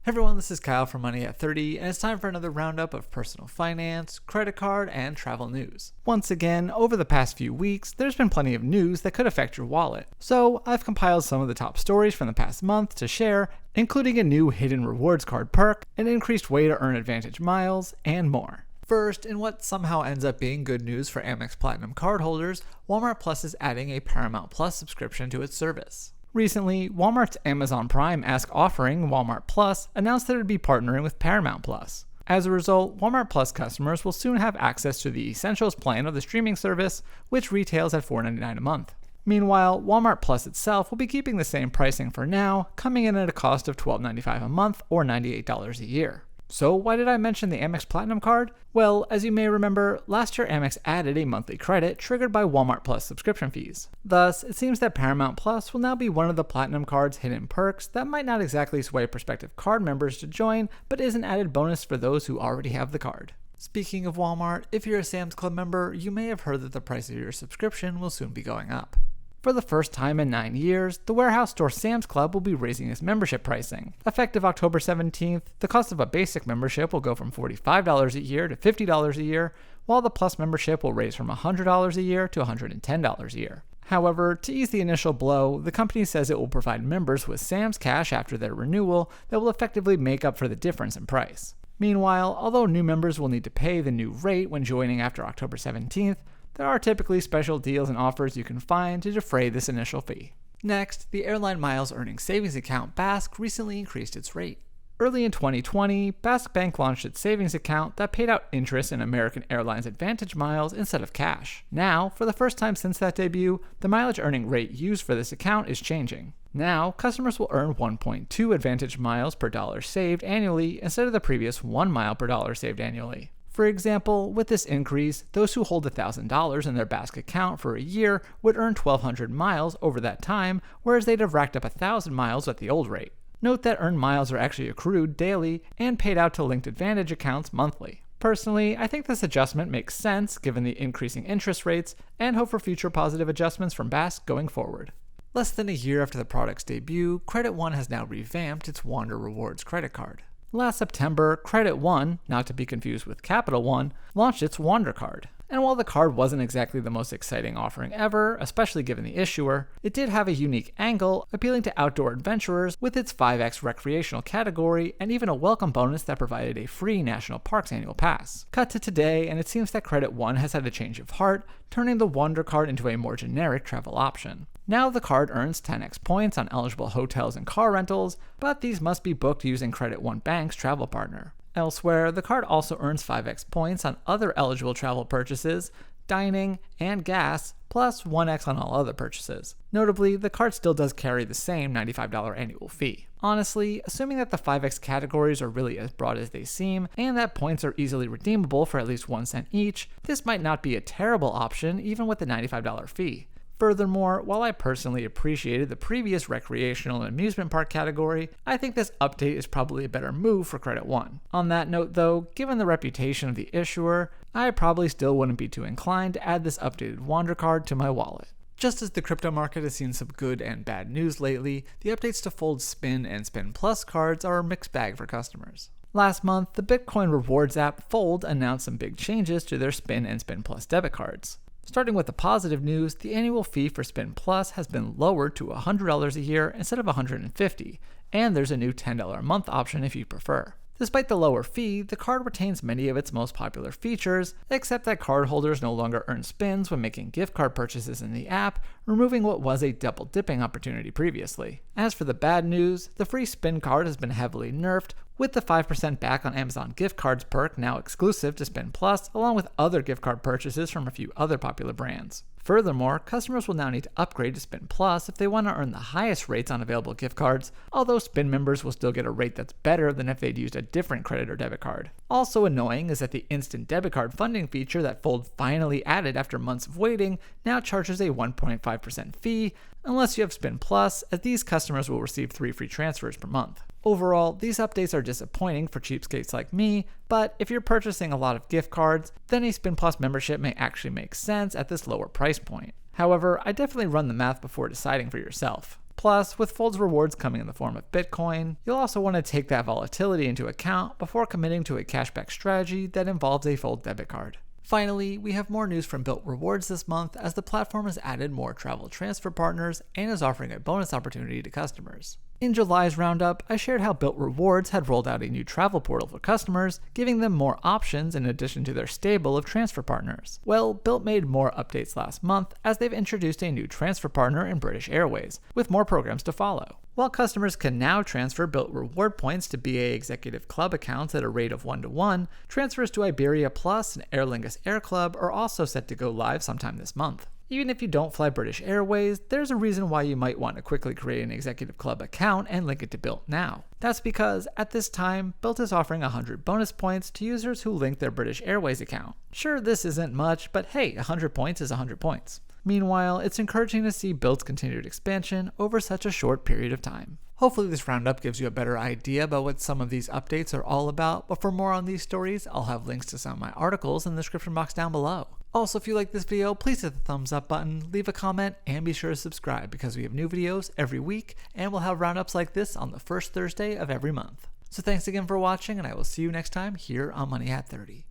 Hey everyone, this is Kyle from Money at 30, and it's time for another roundup of personal finance, credit card, and travel news. Once again, over the past few weeks, there's been plenty of news that could affect your wallet. So I've compiled some of the top stories from the past month to share, including a new hidden rewards card perk, an increased way to earn AAdvantage miles, and more. First, in what somehow ends up being good news for Amex Platinum cardholders, Walmart Plus is adding a Paramount Plus subscription to its service. Recently, Walmart's Amazon Prime-esque offering, Walmart Plus, announced that it would be partnering with Paramount Plus. As a result, Walmart Plus customers will soon have access to the Essentials plan of the streaming service, which retails at $4.99 a month. Meanwhile, Walmart Plus itself will be keeping the same pricing for now, coming in at a cost of $12.95 a month or $98 a year. So why did I mention the Amex Platinum card? Well, as you may remember, last year Amex added a monthly credit triggered by Walmart Plus subscription fees. Thus, it seems that Paramount Plus will now be one of the Platinum card's hidden perks that might not exactly sway prospective card members to join, but is an added bonus for those who already have the card. Speaking of Walmart, if you're a Sam's Club member, you may have heard that the price of your subscription will soon be going up. For the first time in 9 years, the warehouse store Sam's Club will be raising its membership pricing. Effective October 17th, the cost of a basic membership will go from $45 a year to $50 a year, while the Plus membership will raise from $100 a year to $110 a year. However, to ease the initial blow, the company says it will provide members with Sam's Cash after their renewal that will effectively make up for the difference in price. Meanwhile, although new members will need to pay the new rate when joining after October 17th, there are typically special deals and offers you can find to defray this initial fee. Next, the airline miles earning savings account Basque recently increased its rate. Early in 2020, Basque Bank launched its savings account that paid out interest in American Airlines AAdvantage miles instead of cash. Now, for the first time since that debut, the mileage earning rate used for this account is changing. Now, customers will earn 1.2 AAdvantage miles per dollar saved annually instead of the previous 1 mile per dollar saved annually. For example, with this increase, those who hold $1,000 in their Basque account for a year would earn 1,200 miles over that time, whereas they'd have racked up 1,000 miles at the old rate. Note that earned miles are actually accrued daily and paid out to linked AAdvantage accounts monthly. Personally, I think this adjustment makes sense given the increasing interest rates, and hope for future positive adjustments from Basque going forward. Less than a year after the product's debut, Credit One has now revamped its Wander Rewards credit card. Last September, Credit One, not to be confused with Capital One, launched its Wander card. And while the card wasn't exactly the most exciting offering ever, especially given the issuer, it did have a unique angle appealing to outdoor adventurers with its 5x recreational category and even a welcome bonus that provided a free National Parks annual pass. Cut to today, and it seems that Credit One has had a change of heart, turning the Wander card into a more generic travel option. Now the card earns 10x points on eligible hotels and car rentals, but these must be booked using Credit One Bank's travel partner. Elsewhere, the card also earns 5x points on other eligible travel purchases, dining, and gas, plus 1x on all other purchases. Notably, the card still does carry the same $95 annual fee. Honestly, assuming that the 5x categories are really as broad as they seem, and that points are easily redeemable for at least 1 cent each, this might not be a terrible option even with the $95 fee. Furthermore, while I personally appreciated the previous recreational and amusement park category, I think this update is probably a better move for Credit One. On that note though, given the reputation of the issuer, I probably still wouldn't be too inclined to add this updated Wander card to my wallet. Just as the crypto market has seen some good and bad news lately, the updates to Fold Spin and Spin Plus cards are a mixed bag for customers. Last month, the Bitcoin rewards app Fold announced some big changes to their Spin and Spin Plus debit cards. Starting with the positive news, the annual fee for Spin Plus has been lowered to $100 a year instead of $150, and there's a new $10 a month option if you prefer. Despite the lower fee, the card retains many of its most popular features, except that cardholders no longer earn spins when making gift card purchases in the app, removing what was a double dipping opportunity previously. As for the bad news, the free spin card has been heavily nerfed, with the 5% back on Amazon gift cards perk now exclusive to Spin Plus, along with other gift card purchases from a few other popular brands. Furthermore, customers will now need to upgrade to Spin Plus if they want to earn the highest rates on available gift cards, although Spin members will still get a rate that's better than if they'd used a different credit or debit card. Also annoying is that the instant debit card funding feature that Fold finally added after months of waiting now charges a 1.5% fee, unless you have Spin Plus, as these customers will receive 3 free transfers per month. Overall, these updates are disappointing for cheapskates like me, but if you're purchasing a lot of gift cards, then a Spin Plus membership may actually make sense at this lower price point. However, I definitely run the math before deciding for yourself. Plus, with Fold's rewards coming in the form of Bitcoin, you'll also want to take that volatility into account before committing to a cashback strategy that involves a Fold debit card. Finally, we have more news from Bilt Rewards this month as the platform has added more travel transfer partners and is offering a bonus opportunity to customers. In July's roundup, I shared how Bilt Rewards had rolled out a new travel portal for customers, giving them more options in addition to their stable of transfer partners. Well, Bilt made more updates last month as they've introduced a new transfer partner in British Airways, with more programs to follow. While customers can now transfer Bilt Reward points to BA Executive Club accounts at a rate of 1-to-1, transfers to Iberia Plus and Aer Lingus Air Club are also set to go live sometime this month. Even if you don't fly British Airways, there's a reason why you might want to quickly create an Executive Club account and link it to Bilt now. That's because, at this time, Bilt is offering 100 bonus points to users who link their British Airways account. Sure, this isn't much, but hey, 100 points is 100 points. Meanwhile, it's encouraging to see Bilt's continued expansion over such a short period of time. Hopefully this roundup gives you a better idea about what some of these updates are all about, but for more on these stories, I'll have links to some of my articles in the description box down below. Also, if you like this video, please hit the thumbs up button, leave a comment, and be sure to subscribe because we have new videos every week, and we'll have roundups like this on the first Thursday of every month. So thanks again for watching, and I will see you next time here on Money Hat 30.